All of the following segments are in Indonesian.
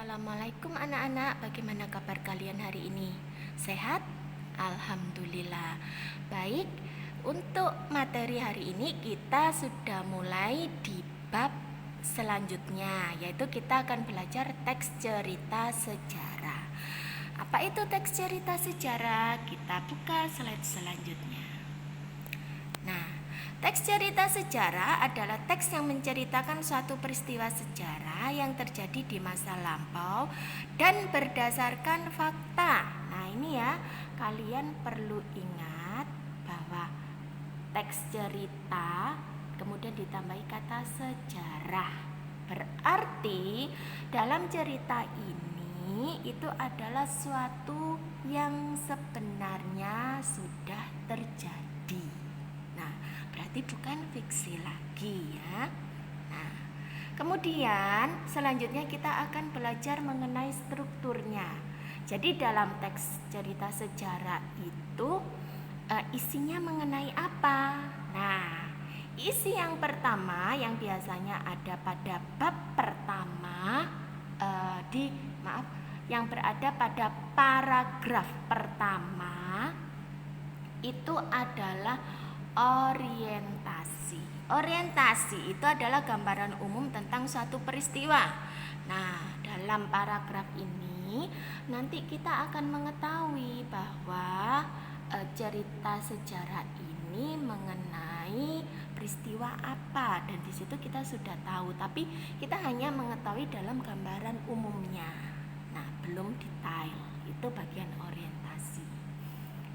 Assalamualaikum anak-anak, bagaimana kabar kalian hari ini? Sehat? Alhamdulillah. Baik, untuk materi hari ini kita sudah mulai di bab selanjutnya, yaitu kita akan belajar teks cerita sejarah. Apa itu teks cerita sejarah? Kita buka slide selanjutnya. Nah, teks cerita sejarah adalah teks yang menceritakan suatu peristiwa sejarah yang terjadi di masa lampau dan berdasarkan fakta. Nah, ini ya, kalian perlu ingat bahwa teks cerita kemudian ditambahi kata sejarah. Berarti dalam cerita ini itu adalah suatu yang sebenarnya sudah terjadi. Nah, berarti bukan fiksi lagi ya. Nah, kemudian selanjutnya kita akan belajar mengenai strukturnya. Jadi dalam teks cerita sejarah itu isinya mengenai apa? Nah, isi yang pertama yang biasanya ada pada bab pertama yang berada pada paragraf pertama itu adalah orientasi. Orientasi itu adalah gambaran umum tentang suatu peristiwa. Nah, dalam paragraf ini nanti kita akan mengetahui bahwa cerita sejarah ini mengenai peristiwa apa, dan di situ kita sudah tahu, tapi kita hanya mengetahui dalam gambaran umumnya. Nah, belum detail. Itu bagian orientasi.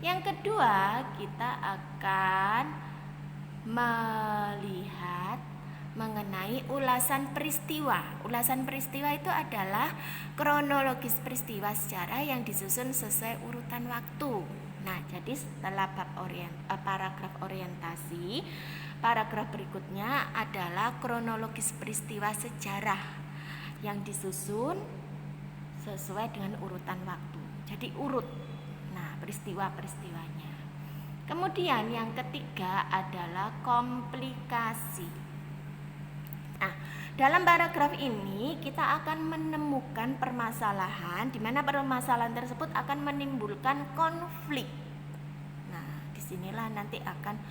Yang kedua, kita akan melihat mengenai ulasan peristiwa. Ulasan peristiwa itu adalah kronologis peristiwa sejarah yang disusun sesuai urutan waktu. Nah, jadi setelah paragraf orientasi, paragraf berikutnya adalah kronologis peristiwa sejarah yang disusun sesuai dengan urutan waktu. Jadi urut peristiwa-peristiwanya. Kemudian yang ketiga adalah komplikasi. Nah, dalam paragraf ini kita akan menemukan permasalahan di mana permasalahan tersebut akan menimbulkan konflik. Nah, disinilah nanti akan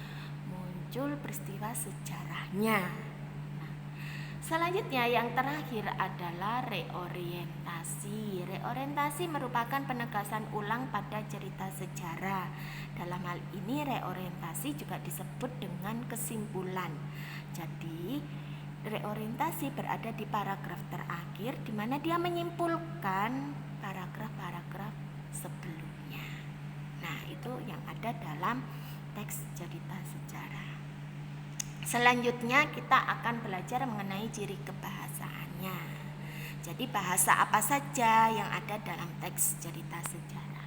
muncul peristiwa sejarahnya. Selanjutnya yang terakhir adalah reorientasi. Reorientasi merupakan penegasan ulang pada cerita sejarah. Dalam hal ini reorientasi juga disebut dengan kesimpulan. Jadi reorientasi berada di paragraf terakhir di mana dia menyimpulkan paragraf-paragraf sebelumnya. Nah, itu yang ada dalam teks cerita sejarah. Selanjutnya kita akan belajar mengenai ciri kebahasaannya. Jadi bahasa apa saja yang ada dalam teks cerita sejarah.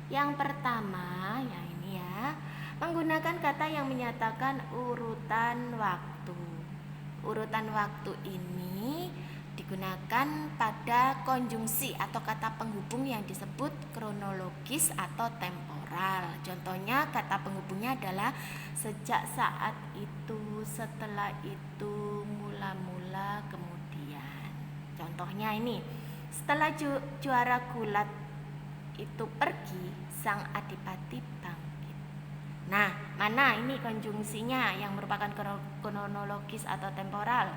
Yang pertama, yang ini ya, menggunakan kata yang menyatakan urutan waktu. Urutan waktu ini digunakan pada konjungsi atau kata penghubung yang disebut kronologis atau temporal. Contohnya kata penghubungnya adalah sejak saat itu, setelah itu, mula-mula, kemudian. Contohnya ini, setelah juara gulat itu pergi, sang adipati bangkit. Nah, mana ini konjungsinya yang merupakan kronologis atau temporal?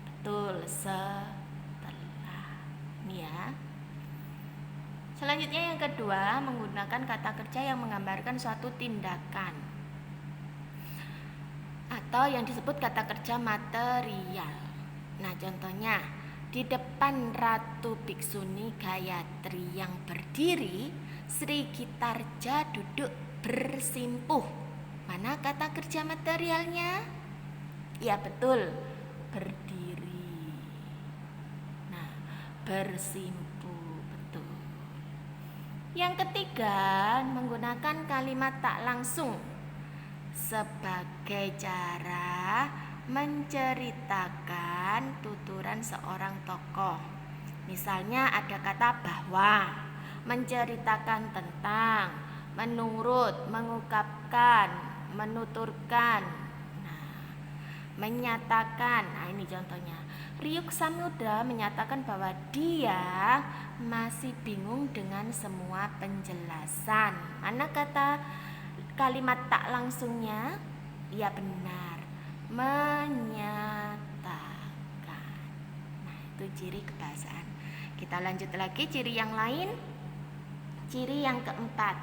Betul, setelah. Ini ya. Selanjutnya yang kedua, menggunakan kata kerja yang menggambarkan suatu tindakan atau yang disebut kata kerja material. Nah, contohnya di depan Ratu Biksuni Gayatri yang berdiri, Sri Gitarja duduk bersimpuh. Mana kata kerja materialnya? Ya, betul, berdiri. Nah, bersimpuh, betul. Yang ketiga, menggunakan kalimat tak langsung sebagai cara menceritakan tuturan seorang tokoh. Misalnya ada kata bahwa, menceritakan tentang, menurut, mengungkapkan, menuturkan, menyatakan. Nah, ini contohnya. Ryuk Samudra menyatakan bahwa dia masih bingung dengan semua penjelasan. Mana kata kalimat tak langsungnya? Ya benar, menyatakan. Nah, itu ciri kebahasaan. Kita lanjut lagi ciri yang lain. Ciri yang keempat,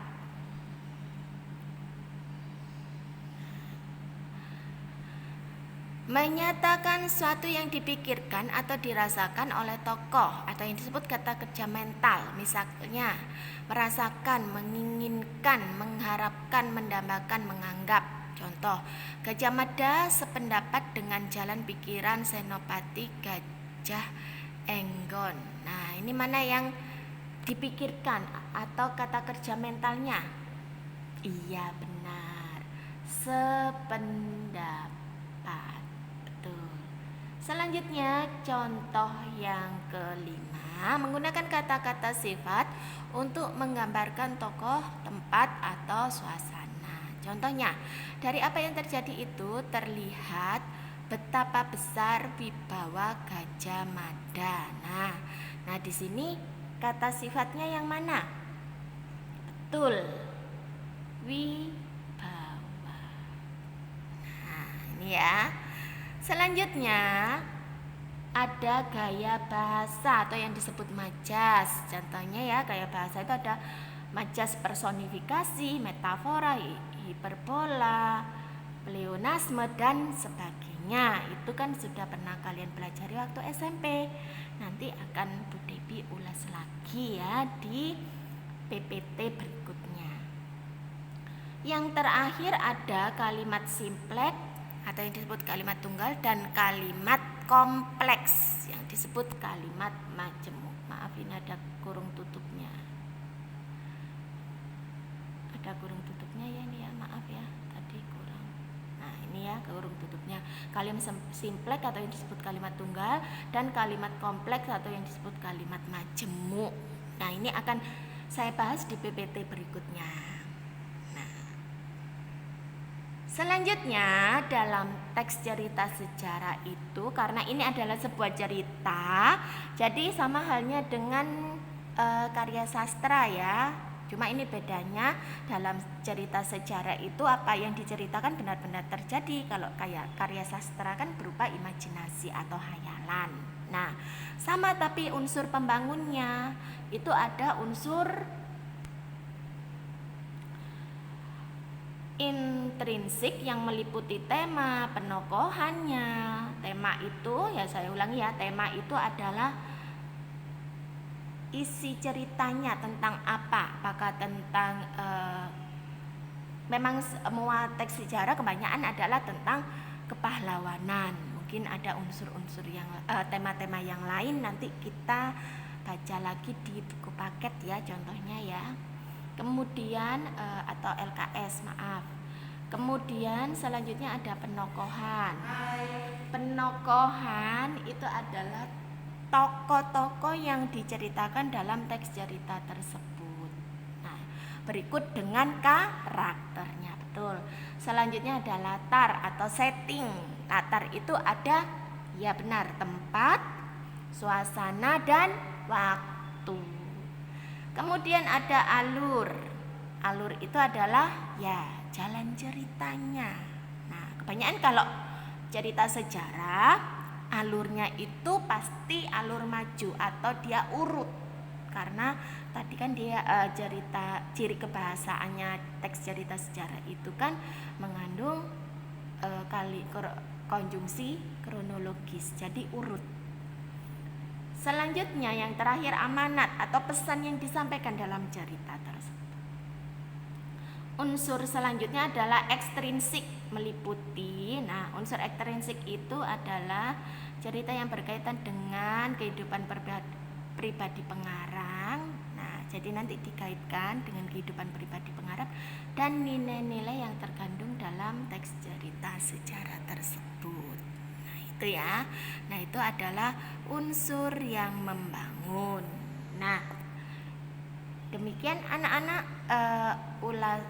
menyatakan suatu yang dipikirkan atau dirasakan oleh tokoh atau yang disebut kata kerja mental. Misalnya merasakan, menginginkan, mengharapkan, mendambakan, menganggap. Contoh, Gajah Mada sependapat dengan jalan pikiran Senopati Gajah Enggon. Nah, ini mana yang dipikirkan atau kata kerja mentalnya? Iya benar, sependapat. Selanjutnya, contoh yang kelima, menggunakan kata-kata sifat untuk menggambarkan tokoh, tempat, atau suasana. Contohnya, dari apa yang terjadi itu terlihat betapa besar wibawa Gajah Mada. Nah di sini kata sifatnya yang mana? Betul, wibawa. Nah, ini ya. Selanjutnya ada gaya bahasa atau yang disebut majas. Contohnya ya, gaya bahasa itu ada majas personifikasi, metafora, hiperbola, pleonasme dan sebagainya. Itu kan sudah pernah kalian pelajari waktu SMP. Nanti akan Bu Debi ulas lagi ya di PPT berikutnya. Yang terakhir ada kalimat simpleks atau yang disebut kalimat tunggal dan kalimat kompleks yang disebut kalimat majemuk. Maaf, ini ada kurung tutupnya. Ada kurung tutupnya ya ini ya, maaf ya, tadi kurang. Nah, ini ya kurung tutupnya. Kalimat simpleks atau yang disebut kalimat tunggal dan kalimat kompleks atau yang disebut kalimat majemuk. Nah, ini akan saya bahas di PPT berikutnya. Selanjutnya dalam teks cerita sejarah itu, karena ini adalah sebuah cerita, jadi sama halnya dengan karya sastra ya. Cuma ini bedanya, dalam cerita sejarah itu apa yang diceritakan benar-benar terjadi. Kalau kayak karya sastra kan berupa imajinasi atau hayalan. Nah, sama tapi unsur pembangunnya itu ada unsur intrinsik yang meliputi tema, penokohannya. Tema itu, ya saya ulangi ya, tema itu adalah isi ceritanya tentang apa. Apakah tentang memang semua teks sejarah kebanyakan adalah tentang kepahlawanan. Mungkin ada unsur-unsur yang tema-tema yang lain nanti kita baca lagi di buku paket ya, contohnya ya. Kemudian atau LKS, maaf. Kemudian selanjutnya ada penokohan. Penokohan itu adalah tokoh-tokoh yang diceritakan dalam teks cerita tersebut. Nah, berikut dengan karakternya, betul. Selanjutnya ada latar atau setting. Latar itu ada, ya benar, tempat, suasana, dan waktu. Kemudian ada alur. Alur itu adalah ya jalan ceritanya. Nah, kebanyakan kalau cerita sejarah alurnya itu pasti alur maju atau dia urut. Karena tadi kan dia cerita ciri kebahasaannya teks cerita sejarah itu kan mengandung konjungsi kronologis. Jadi urut. Selanjutnya yang terakhir amanat atau pesan yang disampaikan dalam cerita tersebut. Unsur selanjutnya adalah ekstrinsik, meliputi. Nah, unsur ekstrinsik itu adalah cerita yang berkaitan dengan kehidupan pribadi pengarang. Nah, jadi nanti dikaitkan dengan kehidupan pribadi pengarang dan nilai-nilai yang terkandung dalam teks cerita sejarah tersebut. Itu ya. Nah, itu adalah unsur yang membangun. Nah, Demikian anak-anak,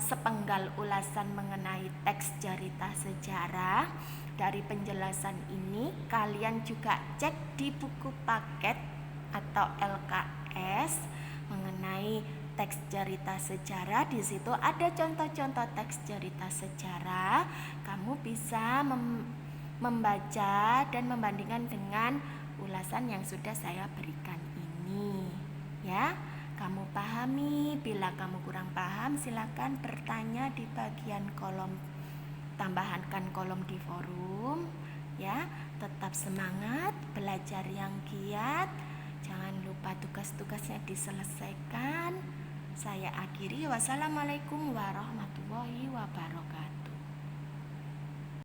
sepenggal ulasan mengenai teks cerita sejarah. Dari penjelasan ini kalian juga cek di buku paket atau LKS mengenai teks cerita sejarah. Di situ ada contoh-contoh teks cerita sejarah. Kamu bisa membaca dan membandingkan dengan ulasan yang sudah saya berikan ini, ya. Kamu pahami? Bila kamu kurang paham, silakan bertanya di bagian kolom, tambahkan kolom di forum, ya. Tetap semangat, belajar yang giat. Jangan lupa tugas-tugasnya diselesaikan. Saya akhiri. Wassalamualaikum warahmatullahi wabarakatuh.